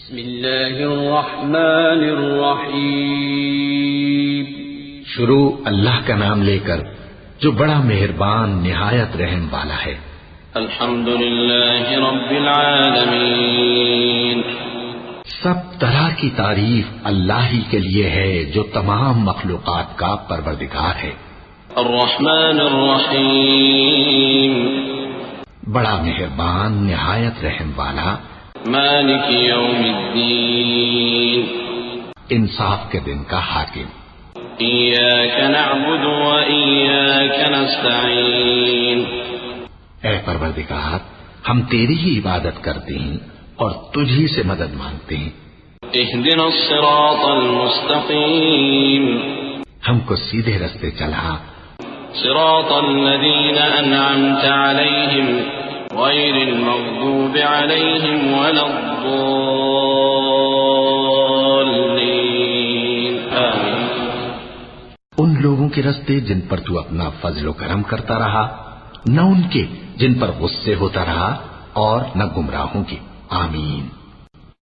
بسم اللہ الرحمن الرحیم. شروع اللہ کا نام لے کر جو بڑا مہربان نہایت رحم والا ہے. الحمد للہ رب العالمین. سب طرح کی تعریف اللہ ہی کے لیے ہے جو تمام مخلوقات کا پروردگار ہے. الرحمن الرحیم. بڑا مہربان نہایت رحم والا. مالک یوم الدین. انصاف کے دن کا حاکم. ایاک نعبد و ایاک نستعین. اے پروردگار ہم تیری ہی عبادت کرتے ہیں اور تجھی سے مدد مانگتے ہیں. اہدنا الصراط المستقیم. ہم کو سیدھے رستے چلا. صراط الذین انعمت علیہم غیر المغضوب علیہم ولا الضالین. آمین. ان لوگوں کے رستے جن پر تو اپنا فضل و کرم کرتا رہا، نہ ان کے جن پر غصے ہوتا رہا، اور نہ گمراہوں کے. آمین.